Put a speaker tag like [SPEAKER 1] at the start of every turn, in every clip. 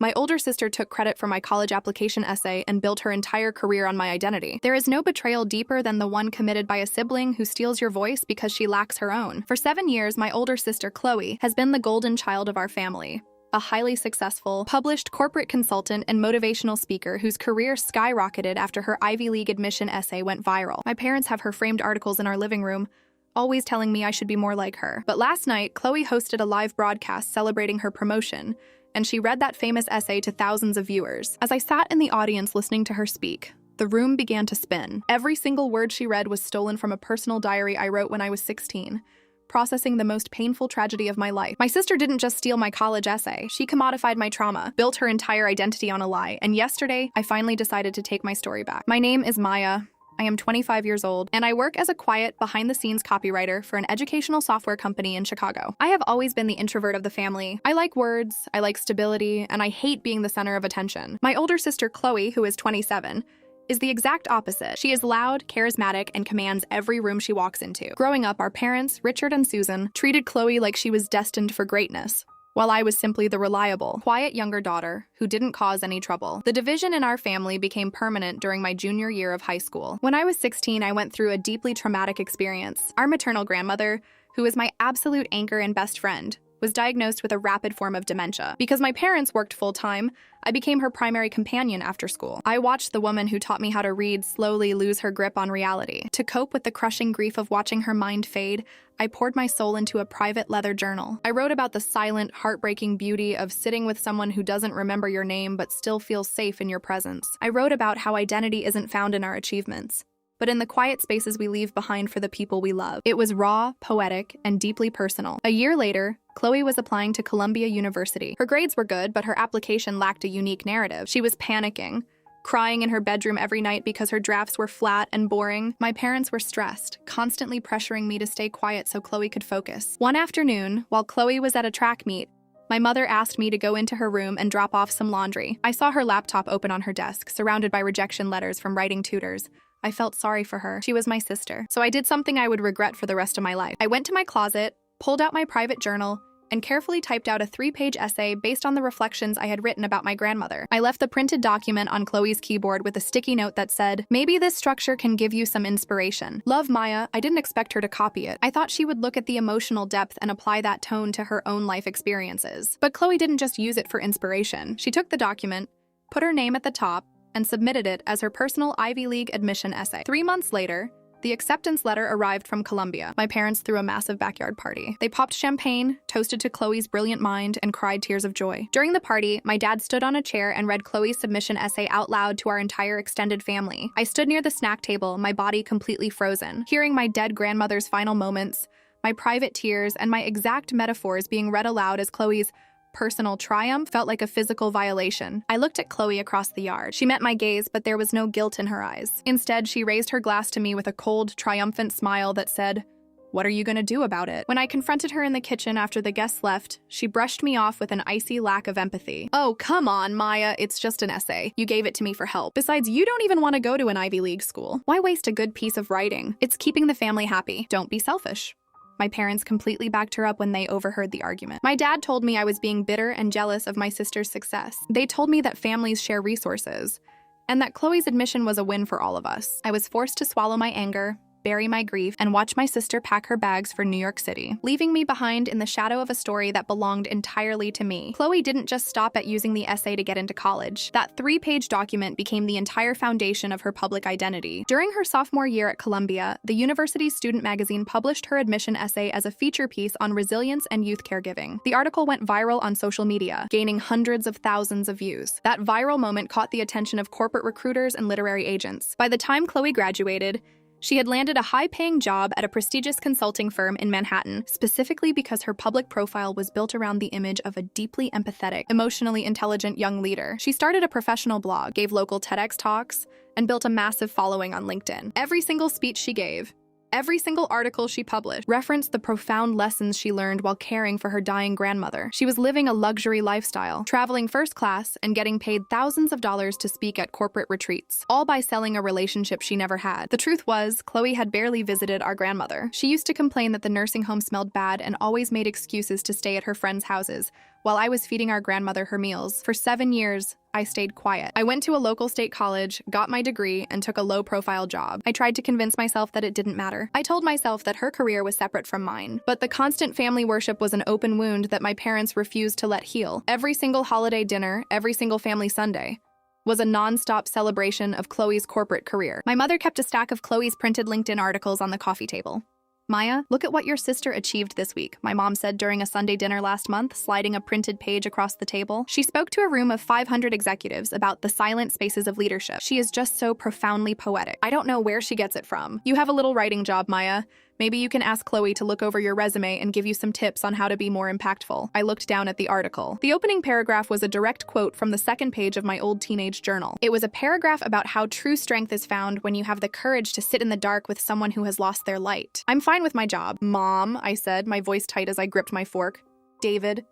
[SPEAKER 1] My older sister took credit for my college application essay and built her entire career on my identity. There is no betrayal deeper than the one committed by a sibling who steals your voice because she lacks her own. For 7 years, my older sister, Chloe, has been the golden child of our family. A highly successful, published corporate consultant and motivational speaker whose career skyrocketed after her Ivy League admission essay went viral. My parents have her framed articles in our living room, always telling me I should be more like her. But last night, Chloe hosted a live broadcast celebrating her promotion, and she read that famous essay to thousands of viewers. As I sat in the audience listening to her speak, the room began to spin. Every single word she read was stolen from a personal diary I wrote when I was 16. Processing the most painful tragedy of my life. My sister didn't just steal my college essay. She commodified my trauma, built her entire identity on a lie, and yesterday, I finally decided to take my story back. My name is Maya. I am 25 years old, and I work as a quiet, behind-the-scenes copywriter for an educational software company in Chicago. I have always been the introvert of the family. I like words, I like stability, and I hate being the center of attention. My older sister, Chloe, who is 27, is the exact opposite. She is loud, charismatic, and commands every room she walks into. Growing up, our parents, Richard and Susan, treated Chloe like she was destined for greatness, while I was simply the reliable, quiet younger daughter who didn't cause any trouble. The division in our family became permanent during my junior year of high school. When I was 16, I went through a deeply traumatic experience. Our maternal grandmother, who is my absolute anchor and best friend, was diagnosed with a rapid form of dementia. Because my parents worked full-time, I became her primary companion after school. I watched the woman who taught me how to read slowly lose her grip on reality. To cope with the crushing grief of watching her mind fade, I poured my soul into a private leather journal. I wrote about the silent, heartbreaking beauty of sitting with someone who doesn't remember your name but still feels safe in your presence. I wrote about how identity isn't found in our achievements, but in the quiet spaces we leave behind for the people we love. It was raw, poetic, and deeply personal. A year later, Chloe was applying to Columbia University. Her grades were good, but her application lacked a unique narrative. She was panicking, crying in her bedroom every night because her drafts were flat and boring. My parents were stressed, constantly pressuring me to stay quiet so Chloe could focus. One afternoon, while Chloe was at a track meet, my mother asked me to go into her room and drop off some laundry. I saw her laptop open on her desk, surrounded by rejection letters from writing tutors. I felt sorry for her. She was my sister. So I did something I would regret for the rest of my life. I went to my closet, pulled out my private journal, and carefully typed out a 3-page essay based on the reflections I had written about my grandmother. I left the printed document on Chloe's keyboard with a sticky note that said, "Maybe this structure can give you some inspiration. Love, Maya." I didn't expect her to copy it. I thought she would look at the emotional depth and apply that tone to her own life experiences. But Chloe didn't just use it for inspiration. She took the document, put her name at the top, and submitted it as her personal Ivy League admission essay. 3 months later, the acceptance letter arrived from Columbia. My parents threw a massive backyard party. They popped champagne, toasted to Chloe's brilliant mind, and cried tears of joy. During the party, my dad stood on a chair and read Chloe's submission essay out loud to our entire extended family. I stood near the snack table, my body completely frozen, hearing my dead grandmother's final moments, my private tears, and my exact metaphors being read aloud as Chloe's personal triumph felt like a physical violation. I looked at Chloe across the yard. She met my gaze, but there was no guilt in her eyes. Instead, she raised her glass to me with a cold, triumphant smile that said, "What are you gonna do about it?" When I confronted her in the kitchen after the guests left, she brushed me off with an icy lack of empathy. "Oh, come on, Maya, it's just an essay. You gave it to me for help. Besides, you don't even want to go to an Ivy League school. Why waste a good piece of writing? It's keeping the family happy. Don't be selfish." My parents completely backed her up when they overheard the argument. My dad told me I was being bitter and jealous of my sister's success. They told me that families share resources, and that Chloe's admission was a win for all of us. I was forced to swallow my anger, bury my grief, and watch my sister pack her bags for New York City, leaving me behind in the shadow of a story that belonged entirely to me. Chloe didn't just stop at using the essay to get into college. That 3-page document became the entire foundation of her public identity. During her sophomore year at Columbia, the university's student magazine published her admission essay as a feature piece on resilience and youth caregiving. The article went viral on social media, gaining hundreds of thousands of views. That viral moment caught the attention of corporate recruiters and literary agents. By the time Chloe graduated, she had landed a high-paying job at a prestigious consulting firm in Manhattan, specifically because her public profile was built around the image of a deeply empathetic, emotionally intelligent young leader. She started a professional blog, gave local TEDx talks, and built a massive following on LinkedIn. Every single speech she gave, every single article she published referenced the profound lessons she learned while caring for her dying grandmother. She was living a luxury lifestyle, traveling first class and getting paid thousands of dollars to speak at corporate retreats, all by selling a relationship she never had. The truth was, Chloe had barely visited our grandmother. She used to complain that the nursing home smelled bad and always made excuses to stay at her friends' houses, while I was feeding our grandmother her meals. For 7 years, I stayed quiet. I went to a local state college, got my degree, and took a low-profile job. I tried to convince myself that it didn't matter. I told myself that her career was separate from mine. But the constant family worship was an open wound that my parents refused to let heal. Every single holiday dinner, every single family Sunday, was a non-stop celebration of Chloe's corporate career. My mother kept a stack of Chloe's printed LinkedIn articles on the coffee table. "Maya, look at what your sister achieved this week," my mom said during a Sunday dinner last month, sliding a printed page across the table. She spoke to a room of 500 executives about the silent spaces of leadership. "She is just so profoundly poetic. I don't know where she gets it from. You have a little writing job, Maya. Maybe you can ask Chloe to look over your resume and give you some tips on how to be more impactful." I looked down at the article. The opening paragraph was a direct quote from the second page of my old teenage journal. It was a paragraph about how true strength is found when you have the courage to sit in the dark with someone who has lost their light. "I'm fine with my job, Mom," I said, my voice tight as I gripped my fork. "David."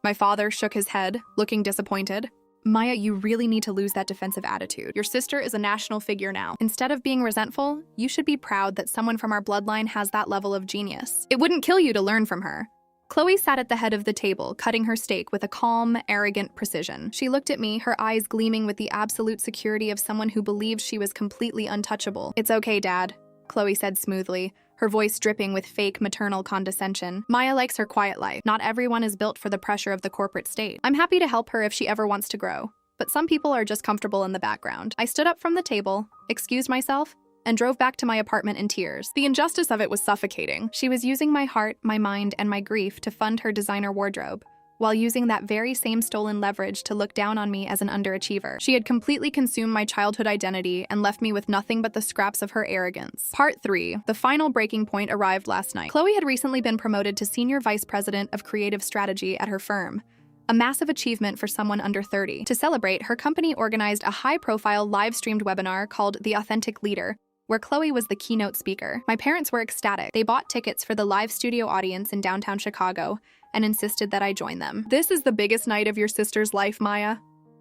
[SPEAKER 1] My father shook his head, looking disappointed. "Maya, you really need to lose that defensive attitude. Your sister is a national figure now. Instead of being resentful, you should be proud that someone from our bloodline has that level of genius. It wouldn't kill you to learn from her." Chloe sat at the head of the table, cutting her steak with a calm, arrogant precision. She looked at me, her eyes gleaming with the absolute security of someone who believed she was completely untouchable. "It's okay, Dad," Chloe said smoothly, her voice dripping with fake maternal condescension. "Maya likes her quiet life. Not everyone is built for the pressure of the corporate state. I'm happy to help her if she ever wants to grow. But some people are just comfortable in the background." I stood up from the table, excused myself, and drove back to my apartment in tears. The injustice of it was suffocating. She was using my heart, my mind, and my grief to fund her designer wardrobe, while using that very same stolen leverage to look down on me as an underachiever. She had completely consumed my childhood identity and left me with nothing but the scraps of her arrogance. Part 3. The final breaking point arrived last night. Chloe had recently been promoted to Senior Vice President of Creative Strategy at her firm, a massive achievement for someone under 30. To celebrate, her company organized a high-profile live-streamed webinar called The Authentic Leader, where Chloe was the keynote speaker. My parents were ecstatic. They bought tickets for the live studio audience in downtown Chicago and insisted that I join them. "This is the biggest night of your sister's life, Maya,"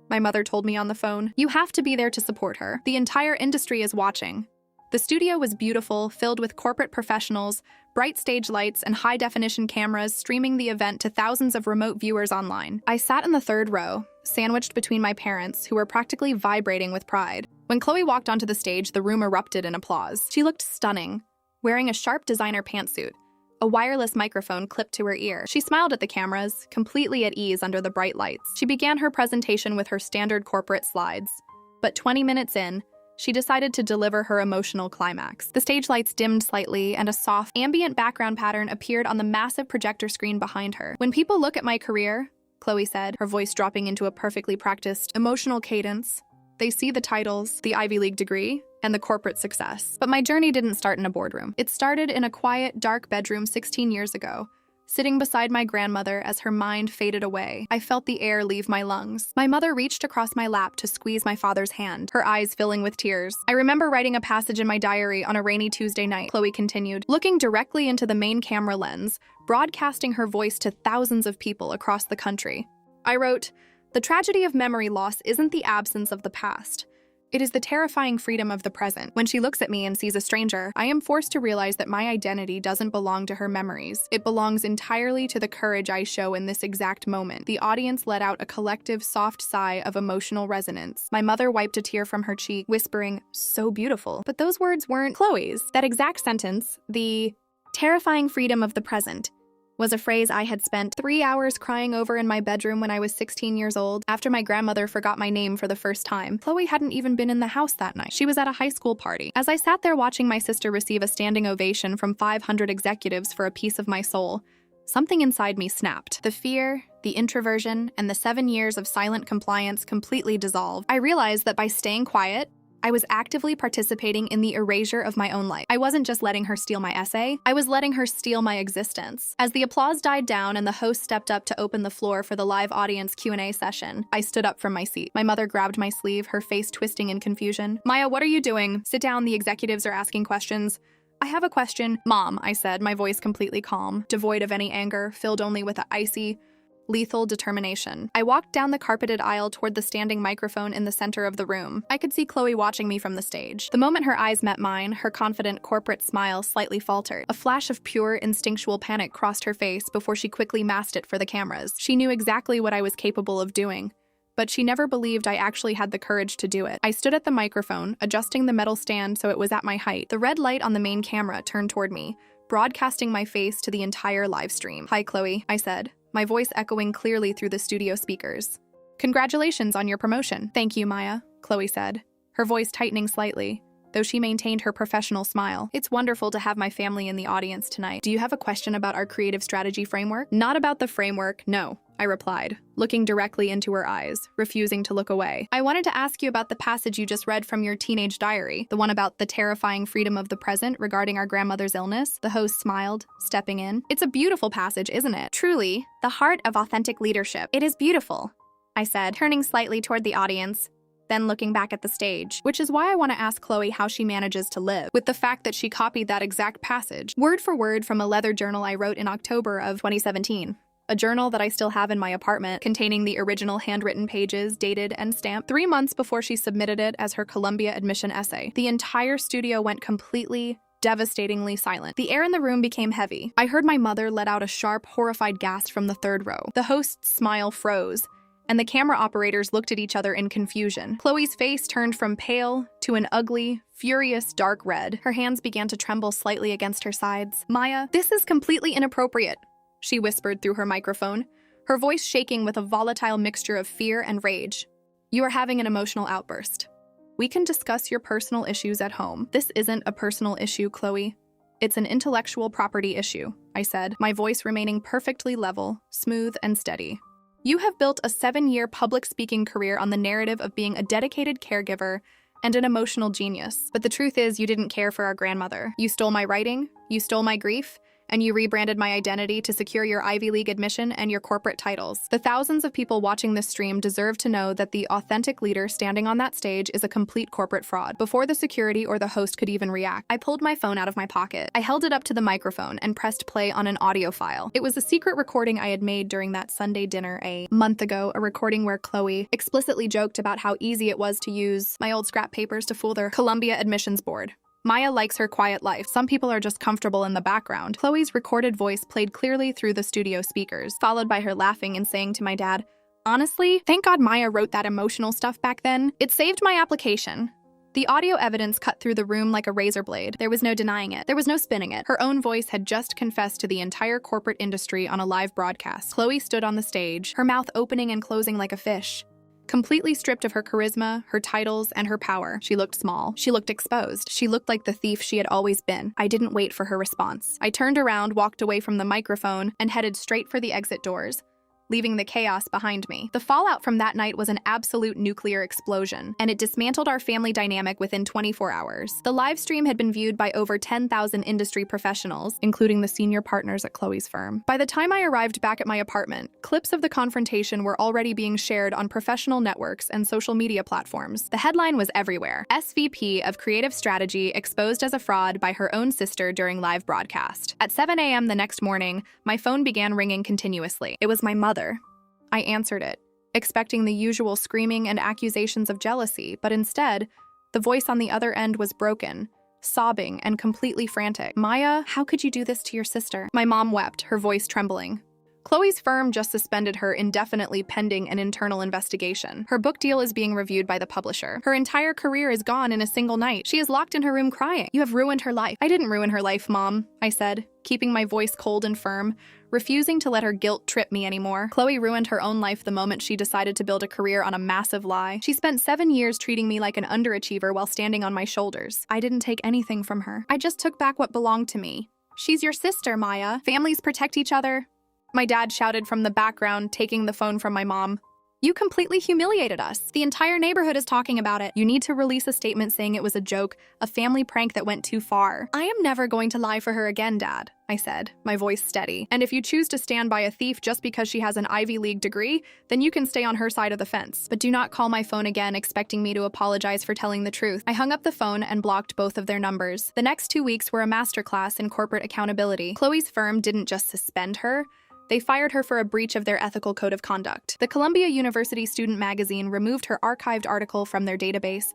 [SPEAKER 1] my mother told me on the phone. "You have to be there to support her. The entire industry is watching." The studio was beautiful, filled with corporate professionals, bright stage lights, and high-definition cameras streaming the event to thousands of remote viewers online. I sat in the third row, sandwiched between my parents, who were practically vibrating with pride. When Chloe walked onto the stage, the room erupted in applause. She looked stunning, wearing a sharp designer pantsuit, a wireless microphone clipped to her ear. She smiled at the cameras, completely at ease under the bright lights. She began her presentation with her standard corporate slides. But 20 minutes in, she decided to deliver her emotional climax. The stage lights dimmed slightly, and a soft, ambient background pattern appeared on the massive projector screen behind her. "When people look at my career," Chloe said, her voice dropping into a perfectly practiced, emotional cadence, "they see the titles, the Ivy League degree, and the corporate success. But my journey didn't start in a boardroom. It started in a quiet, dark bedroom 16 years ago. Sitting beside my grandmother as her mind faded away, I felt the air leave my lungs. My mother reached across my lap to squeeze my father's hand, her eyes filling with tears. I remember writing a passage in my diary on a rainy Tuesday night," Chloe continued, looking directly into the main camera lens, broadcasting her voice to thousands of people across the country. I wrote, "The tragedy of memory loss isn't the absence of the past. It is the terrifying freedom of the present. When she looks at me and sees a stranger, I am forced to realize that my identity doesn't belong to her memories. It belongs entirely to the courage I show in this exact moment." The audience let out a collective soft sigh of emotional resonance. My mother wiped a tear from her cheek, whispering, "So beautiful." But those words weren't Chloe's. That exact sentence, the terrifying freedom of the present, was a phrase I had spent 3 hours crying over in my bedroom when I was 16 years old, after my grandmother forgot my name for the first time. Chloe hadn't even been in the house that night. She was at a high school party. As I sat there watching my sister receive a standing ovation from 500 executives for a piece of my soul, something inside me snapped. The fear, the introversion, and the 7 years of silent compliance completely dissolved. I realized that by staying quiet, I was actively participating in the erasure of my own life. I wasn't just letting her steal my essay, I was letting her steal my existence. As the applause died down and the host stepped up to open the floor for the live audience Q&A session, I stood up from my seat. My mother grabbed my sleeve, her face twisting in confusion. "Maya, what are you doing? Sit down, the executives are asking questions." "I have a question, Mom," I said, my voice completely calm, devoid of any anger, filled only with an icy, lethal determination. I walked down the carpeted aisle toward the standing microphone in the center of the room. I could see Chloe watching me from the stage. The moment her eyes met mine, her confident corporate smile slightly faltered. A flash of pure, instinctual panic crossed her face before she quickly masked it for the cameras. She knew exactly what I was capable of doing, but she never believed I actually had the courage to do it. I stood at the microphone, adjusting the metal stand so it was at my height. The red light on the main camera turned toward me, broadcasting my face to the entire live stream. "Hi, Chloe," I said, my voice echoing clearly through the studio speakers. "Congratulations on your promotion." "Thank you, Maya," Chloe said, her voice tightening slightly, though she maintained her professional smile. "It's wonderful to have my family in the audience tonight. Do you have a question about our creative strategy framework?" "Not about the framework, no," I replied, looking directly into her eyes, refusing to look away. "I wanted to ask you about the passage you just read from your teenage diary, the one about the terrifying freedom of the present regarding our grandmother's illness." The host smiled, stepping in. "It's a beautiful passage, isn't it?" "Truly, the heart of authentic leadership. It is beautiful," I said, turning slightly toward the audience, then looking back at the stage. Which is why I want to ask Chloe how she manages to live with the fact that she copied that exact passage, word for word, from a leather journal I wrote in October of 2017. A journal that I still have in my apartment, containing the original handwritten pages, dated and stamped 3 months before she submitted it as her Columbia admission essay. The entire studio went completely, devastatingly silent. The air in the room became heavy. I heard my mother let out a sharp, horrified gasp from the third row. The host's smile froze, and the camera operators looked at each other in confusion. Chloe's face turned from pale to an ugly, furious dark red. Her hands began to tremble slightly against her sides. "Maya, this is completely inappropriate," she whispered through her microphone, her voice shaking with a volatile mixture of fear and rage. "You are having an emotional outburst. We can discuss your personal issues at home." "This isn't a personal issue, Chloe. It's an intellectual property issue," I said, my voice remaining perfectly level, smooth, and steady. "You have built a 7-year public speaking career on the narrative of being a dedicated caregiver and an emotional genius. But the truth is, you didn't care for our grandmother. You stole my writing, you stole my grief, and you rebranded my identity to secure your Ivy League admission and your corporate titles. The thousands of people watching this stream deserve to know that the authentic leader standing on that stage is a complete corporate fraud." Before the security or the host could even react, I pulled my phone out of my pocket. I held it up to the microphone and pressed play on an audio file. It was a secret recording I had made during that Sunday dinner a month ago, a recording where Chloe explicitly joked about how easy it was to use my old scrap papers to fool their Columbia admissions board. "Maya likes her quiet life. Some people are just comfortable in the background." Chloe's recorded voice played clearly through the studio speakers, followed by her laughing and saying to my dad, "Honestly, thank God Maya wrote that emotional stuff back then. It saved my application." The audio evidence cut through the room like a razor blade. There was no denying it. There was no spinning it. Her own voice had just confessed to the entire corporate industry on a live broadcast. Chloe stood on the stage, her mouth opening and closing like a fish. Completely stripped of her charisma, her titles, and her power. She looked small. She looked exposed. She looked like the thief she had always been. I didn't wait for her response. I turned around, walked away from the microphone, and headed straight for the exit doors, leaving the chaos behind me. The fallout from that night was an absolute nuclear explosion, and it dismantled our family dynamic within 24 hours. The live stream had been viewed by over 10,000 industry professionals, including the senior partners at Chloe's firm. By the time I arrived back at my apartment, clips of the confrontation were already being shared on professional networks and social media platforms. The headline was everywhere: "SVP of Creative Strategy exposed as a fraud by her own sister during live broadcast." At 7 a.m. the next morning, my phone began ringing continuously. It was my mother. I answered it, expecting the usual screaming and accusations of jealousy, but instead, the voice on the other end was broken, sobbing, and completely frantic. "Maya, how could you do this to your sister?" My mom wept, her voice trembling. Chloe's firm just suspended her indefinitely pending an internal investigation. Her book deal is being reviewed by the publisher. Her entire career is gone in a single night. She is locked in her room crying. "You have ruined her life." "I didn't ruin her life, Mom," I said, keeping my voice cold and firm, refusing to let her guilt trip me anymore. "Chloe ruined her own life the moment she decided to build a career on a massive lie. She spent 7 years treating me like an underachiever while standing on my shoulders. I didn't take anything from her. I just took back what belonged to me." "She's your sister, Maya. Families protect each other," my dad shouted from the background, taking the phone from my mom. "You completely humiliated us. The entire neighborhood is talking about it. You need to release a statement saying it was a joke, a family prank that went too far." "I am never going to lie for her again, Dad," I said, my voice steady. "And if you choose to stand by a thief just because she has an Ivy League degree, then you can stay on her side of the fence. But do not call my phone again expecting me to apologize for telling the truth." I hung up the phone and blocked both of their numbers. The next 2 weeks were a masterclass in corporate accountability. Chloe's firm didn't just suspend her, They fired her for a breach of their ethical code of conduct. The Columbia University Student Magazine removed her archived article from their database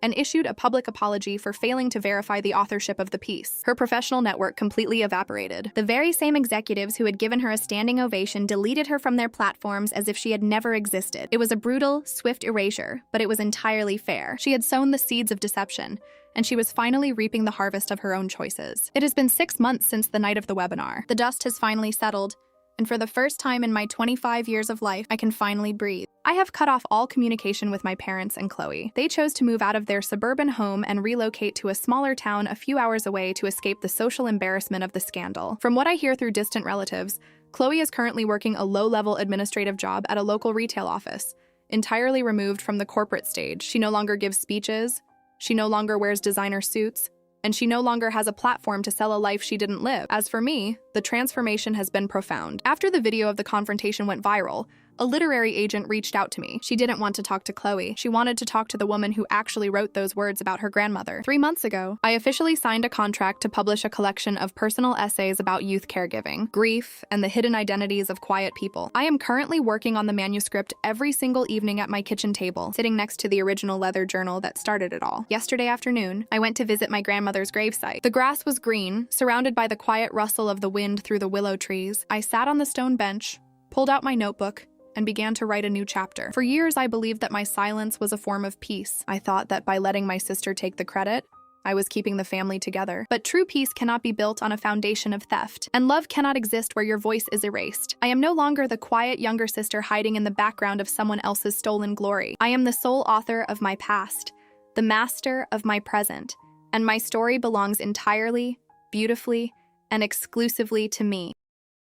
[SPEAKER 1] and issued a public apology for failing to verify the authorship of the piece. Her professional network completely evaporated. The very same executives who had given her a standing ovation deleted her from their platforms as if she had never existed. It was a brutal, swift erasure, but it was entirely fair. She had sown the seeds of deception, and she was finally reaping the harvest of her own choices. It has been 6 months since the night of the webinar. The dust has finally settled, and for the first time in my 25 years of life, I can finally breathe. I have cut off all communication with my parents and Chloe. They chose to move out of their suburban home and relocate to a smaller town a few hours away to escape the social embarrassment of the scandal. From what I hear through distant relatives, Chloe is currently working a low-level administrative job at a local retail office, entirely removed from the corporate stage. She no longer gives speeches, she no longer wears designer suits, and she no longer has a platform to sell a life she didn't live. As for me, the transformation has been profound. After the video of the confrontation went viral, a literary agent reached out to me. She didn't want to talk to Chloe. She wanted to talk to the woman who actually wrote those words about her grandmother. 3 months ago, I officially signed a contract to publish a collection of personal essays about youth caregiving, grief, and the hidden identities of quiet people. I am currently working on the manuscript every single evening at my kitchen table, sitting next to the original leather journal that started it all. Yesterday afternoon, I went to visit my grandmother's gravesite. The grass was green, surrounded by the quiet rustle of the wind through the willow trees. I sat on the stone bench, pulled out my notebook, and began to write a new chapter. For years, I believed that my silence was a form of peace. I thought that by letting my sister take the credit, I was keeping the family together. But true peace cannot be built on a foundation of theft, and love cannot exist where your voice is erased. I am no longer the quiet younger sister hiding in the background of someone else's stolen glory. I am the sole author of my past, the master of my present, and my story belongs entirely, beautifully, and exclusively to me.